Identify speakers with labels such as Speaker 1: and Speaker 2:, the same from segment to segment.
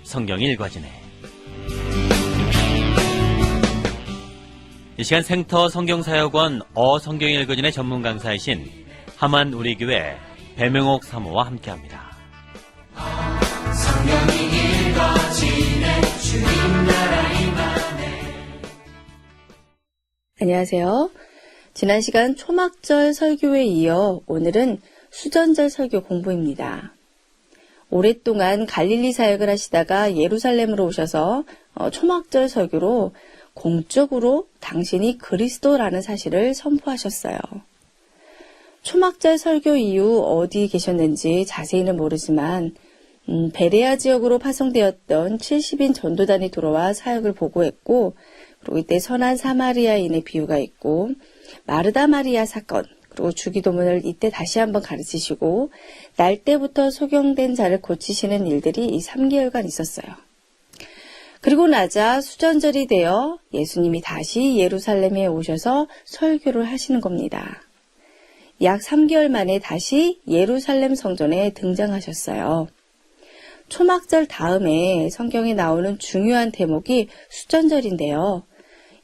Speaker 1: 성경이 읽어지네. 이 시간 생터 성경사역원 성경이 읽어지네 전문 강사이신 하만 우리교회 배명옥 사모와 함께합니다. 성경이 읽어지네 주님 나라 임하네.
Speaker 2: 안녕하세요. 지난 시간 초막절 설교에 이어 오늘은 수전절 설교 공부입니다. 오랫동안 갈릴리 사역을 하시다가 예루살렘으로 오셔서 초막절 설교로 공적으로 당신이 그리스도라는 사실을 선포하셨어요. 초막절 설교 이후 어디 계셨는지 자세히는 모르지만 베레아 지역으로 파송되었던 70인 전도단이 들어와 사역을 보고했고, 그리고 이때 선한 사마리아인의 비유가 있고 마르다 마리아 사건, 그리고 주기도문을 이때 다시 한번 가르치시고 날 때부터 소경된 자를 고치시는 일들이 이 3개월간 있었어요. 그리고 나자 수전절이 되어 예수님이 다시 예루살렘에 오셔서 설교를 하시는 겁니다. 약 3개월 만에 다시 예루살렘 성전에 등장하셨어요. 초막절 다음에 성경에 나오는 중요한 대목이 수전절인데요.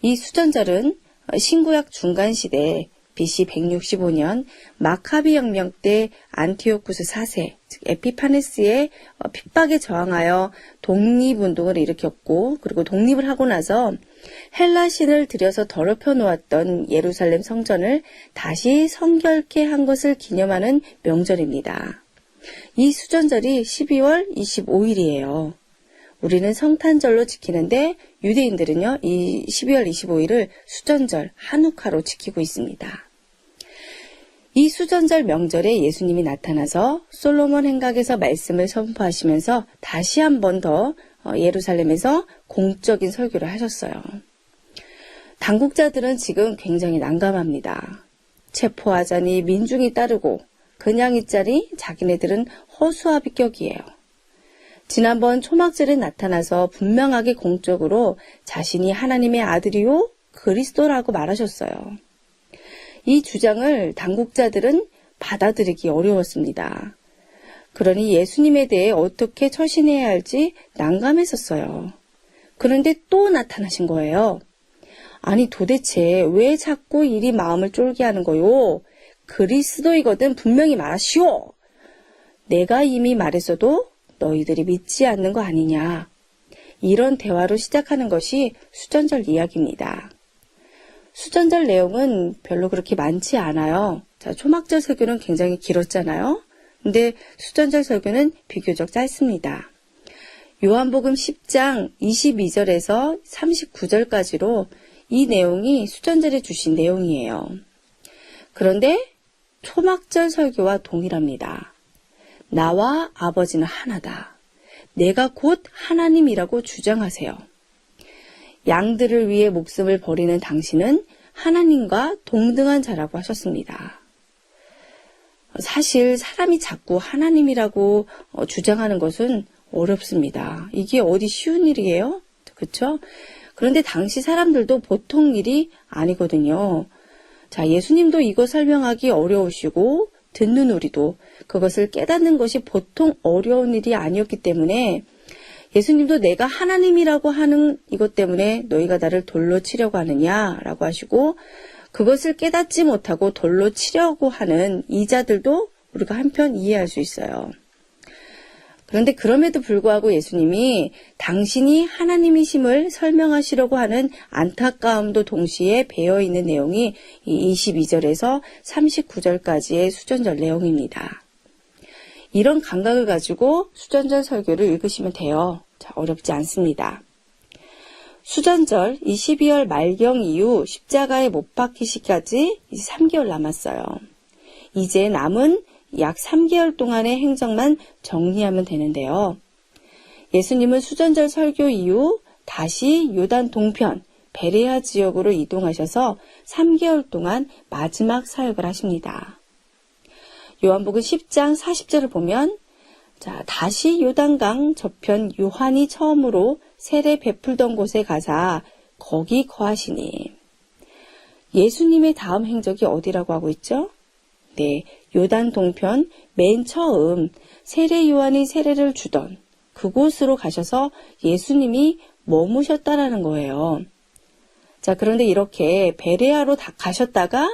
Speaker 2: 이 수전절은 신구약 중간시대 BC 165년 마카비 혁명 때 안티오쿠스 4세, 즉 에피파네스의 핍박에 저항하여 독립운동을 일으켰고, 그리고 독립을 하고 나서 헬라신을 들여서 더럽혀 놓았던 예루살렘 성전을 다시 성결케 한 것을 기념하는 명절입니다. 이 수전절이 12월 25일이에요. 우리는 성탄절로 지키는데 유대인들은요, 이 12월 25일을 수전절, 한우카로 지키고 있습니다. 이 수전절 명절에 예수님이 나타나서 솔로몬 행각에서 말씀을 선포하시면서 다시 한 번 더 예루살렘에서 공적인 설교를 하셨어요. 당국자들은 지금 굉장히 난감합니다. 체포하자니 민중이 따르고 그냥 있자니 자기네들은 허수아비격이에요. 지난번 초막절에 나타나서 분명하게 공적으로 자신이 하나님의 아들이요 그리스도라고 말하셨어요. 이 주장을 당국자들은 받아들이기 어려웠습니다. 그러니 예수님에 대해 어떻게 처신해야 할지 난감했었어요. 그런데 또 나타나신 거예요. 아니 도대체 왜 자꾸 이리 마음을 쫄게 하는 거요? 그리스도이거든 분명히 말하시오. 내가 이미 말했어도 너희들이 믿지 않는 거 아니냐. 이런 대화로 시작하는 것이 수전절 이야기입니다. 수전절 내용은 별로 그렇게 많지 않아요. 자, 초막절 설교는 굉장히 길었잖아요. 근데 수전절 설교는 비교적 짧습니다. 요한복음 10장 22절에서 39절까지로 이 내용이 수전절에 주신 내용이에요. 그런데 초막절 설교와 동일합니다. 나와 아버지는 하나다. 내가 곧 하나님이라고 주장하세요. 양들을 위해 목숨을 버리는 당신은 하나님과 동등한 자라고 하셨습니다. 사실 사람이 자꾸 하나님이라고 주장하는 것은 어렵습니다. 이게 어디 쉬운 일이에요? 그렇죠? 그런데 당시 사람들도 보통 일이 아니거든요. 자, 예수님도 이거 설명하기 어려우시고 듣는 우리도 그것을 깨닫는 것이 보통 어려운 일이 아니었기 때문에 예수님도 내가 하나님이라고 하는 이것 때문에 너희가 나를 돌로 치려고 하느냐라고 하시고, 그것을 깨닫지 못하고 돌로 치려고 하는 이자들도 우리가 한편 이해할 수 있어요. 그런데 그럼에도 불구하고 예수님이 당신이 하나님이심을 설명하시려고 하는 안타까움도 동시에 배어있는 내용이 이 22절에서 39절까지의 수전절 내용입니다. 이런 감각을 가지고 수전절 설교를 읽으시면 돼요. 자, 어렵지 않습니다. 수전절, 이 12월 말경 이후 십자가에 못 박히시기까지 이제 3개월 남았어요. 이제 남은 약 3개월 동안의 행적만 정리하면 되는데요. 예수님은 수전절 설교 이후 다시 요단 동편, 베레아 지역으로 이동하셔서 3개월 동안 마지막 사역을 하십니다. 요한복음 10장 40절을 보면, 자, 다시 요단강 저편 요한이 처음으로 세례 베풀던 곳에 가사 거기 거하시니. 예수님의 다음 행적이 어디라고 하고 있죠? 네, 요단 동편 맨 처음 세례 요한이 세례를 주던 그곳으로 가셔서 예수님이 머무셨다라는 거예요. 자, 그런데 이렇게 베레아로 다 가셨다가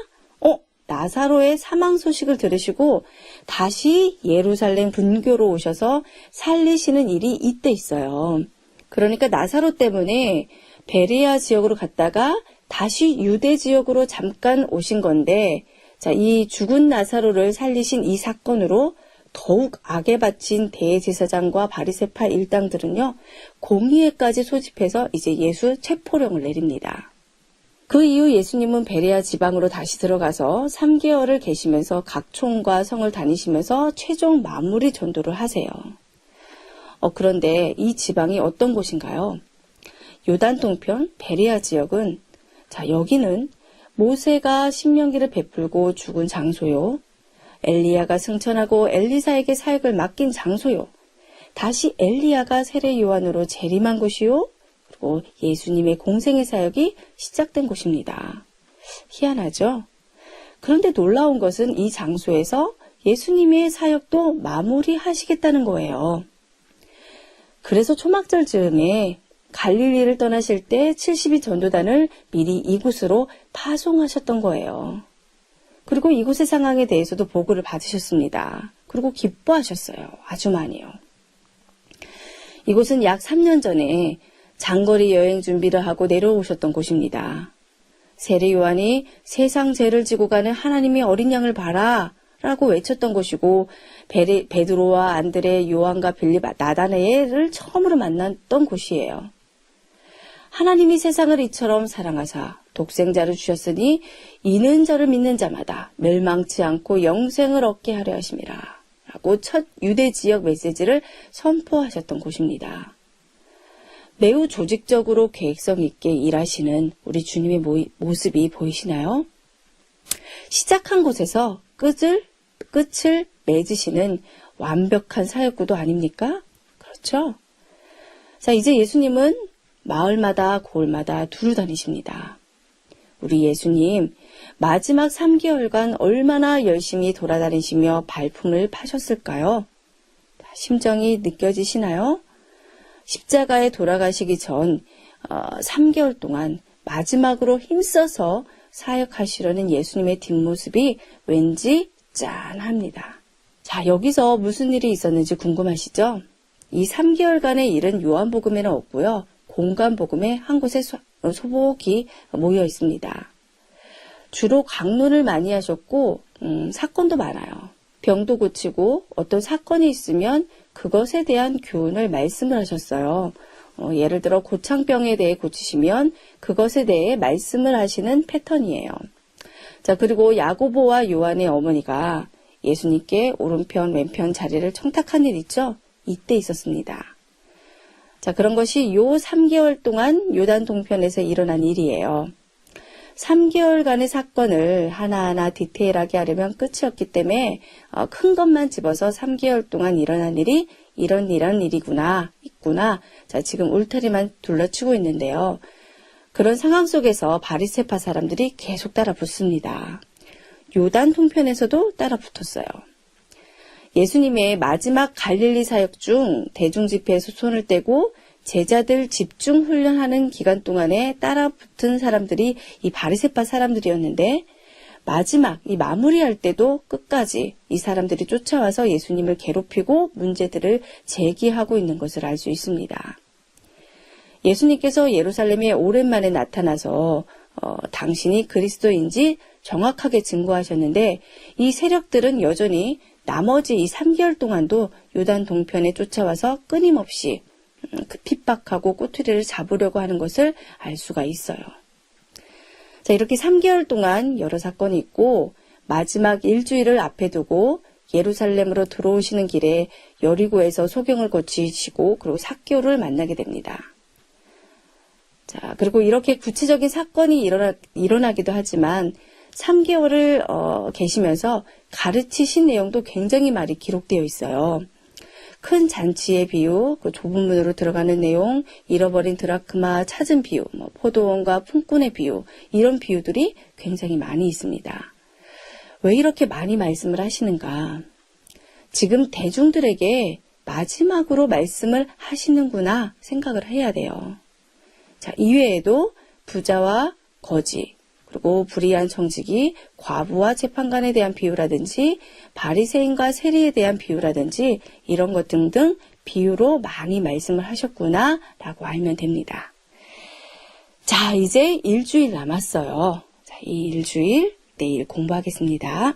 Speaker 2: 나사로의 사망 소식을 들으시고 다시 예루살렘 분교로 오셔서 살리시는 일이 이때 있어요. 그러니까 나사로 때문에 베레아 지역으로 갔다가 다시 유대 지역으로 잠깐 오신 건데, 자, 이 죽은 나사로를 살리신 이 사건으로 더욱 악에 바친 대제사장과 바리새파 일당들은요, 공의회까지 소집해서 이제 예수 체포령을 내립니다. 그 이후 예수님은 베레아 지방으로 다시 들어가서 3개월을 계시면서 각 촌과 성을 다니시면서 최종 마무리 전도를 하세요. 그런데 이 지방이 어떤 곳인가요? 요단 동편 베레아 지역은, 자, 여기는 모세가 신명기를 베풀고 죽은 장소요. 엘리야가 승천하고 엘리사에게 사역을 맡긴 장소요. 다시 엘리야가 세례 요한으로 재림한 곳이요. 그리고 예수님의 공생의 사역이 시작된 곳입니다. 희한하죠? 그런데 놀라운 것은 이 장소에서 예수님의 사역도 마무리하시겠다는 거예요. 그래서 초막절 즈음에 갈릴리를 떠나실 때 70위 전도단을 미리 이곳으로 파송하셨던 거예요. 그리고 이곳의 상황에 대해서도 보고를 받으셨습니다. 그리고 기뻐하셨어요. 아주 많이요. 이곳은 약 3년 전에 장거리 여행 준비를 하고 내려오셨던 곳입니다. 세례 요한이 세상 죄를 지고 가는 하나님의 어린 양을 봐라 라고 외쳤던 곳이고, 베드로와 안드레, 요한과 빌립, 나다나엘을 처음으로 만났던 곳이에요. 하나님이 세상을 이처럼 사랑하사 독생자를 주셨으니 이는 저를 믿는 자마다 멸망치 않고 영생을 얻게 하려 하심이라 라고 첫 유대 지역 메시지를 선포하셨던 곳입니다. 매우 조직적으로 계획성 있게 일하시는 우리 주님의 모습이 보이시나요? 시작한 곳에서 끝을 맺으시는 완벽한 사역구도 아닙니까? 그렇죠? 자, 이제 예수님은 마을마다 고을마다 두루 다니십니다. 우리 예수님 마지막 3개월간 얼마나 열심히 돌아다니시며 발품을 파셨을까요? 심정이 느껴지시나요? 십자가에 돌아가시기 전 3개월 동안 마지막으로 힘써서 사역하시려는 예수님의 뒷모습이 왠지 짠합니다. 자, 여기서 무슨 일이 있었는지 궁금하시죠? 이 3개월간의 일은 요한복음에는 없고요. 공관복음에 한 곳에 소복이 모여 있습니다. 주로 강론을 많이 하셨고 사건도 많아요. 병도 고치고 어떤 사건이 있으면 그것에 대한 교훈을 말씀을 하셨어요. 예를 들어 고창병에 대해 고치시면 그것에 대해 말씀을 하시는 패턴이에요. 자, 그리고 야고보와 요한의 어머니가 예수님께 오른편 왼편 자리를 청탁한 일 있죠? 이때 있었습니다. 자, 그런 것이 요 3개월 동안 요단 동편에서 일어난 일이에요. 3개월간의 사건을 하나하나 디테일하게 하려면 끝이 없기 때문에 큰 것만 집어서 3개월 동안 일어난 일이 이런 일이구나, 있구나. 자, 지금 울타리만 둘러치고 있는데요. 그런 상황 속에서 바리새파 사람들이 계속 따라 붙습니다. 요단 동편에서도 따라 붙었어요. 예수님의 마지막 갈릴리 사역 중 대중 집회에서 손을 떼고 제자들 집중 훈련하는 기간 동안에 따라 붙은 사람들이 이 바리새파 사람들이었는데, 마지막 이 마무리할 때도 끝까지 이 사람들이 쫓아와서 예수님을 괴롭히고 문제들을 제기하고 있는 것을 알 수 있습니다. 예수님께서 예루살렘에 오랜만에 나타나서 당신이 그리스도인지 정확하게 증거하셨는데, 이 세력들은 여전히 나머지 이 3개월 동안도 요단 동편에 쫓아와서 끊임없이 핍박하고 꼬투리를 잡으려고 하는 것을 알 수가 있어요. 자, 이렇게 3개월 동안 여러 사건이 있고 마지막 일주일을 앞에 두고 예루살렘으로 들어오시는 길에 여리고에서 소경을 거치시고 그리고 삭개오를 만나게 됩니다. 자, 그리고 이렇게 구체적인 사건이 일어나기도 하지만 3개월을 계시면서 가르치신 내용도 굉장히 많이 기록되어 있어요. 큰 잔치의 비유, 그 좁은 문으로 들어가는 내용, 잃어버린 드라크마 찾은 비유, 포도원과 품꾼의 비유, 이런 비유들이 굉장히 많이 있습니다. 왜 이렇게 많이 말씀을 하시는가? 지금 대중들에게 마지막으로 말씀을 하시는구나 생각을 해야 돼요. 자, 이외에도 부자와 거지, 그리고 불의한 청지기, 과부와 재판관에 대한 비유라든지 바리새인과 세리에 대한 비유라든지 이런 것 등등 비유로 많이 말씀을 하셨구나 라고 알면 됩니다. 자, 이제 일주일 남았어요. 자, 이 일주일 내일 공부하겠습니다.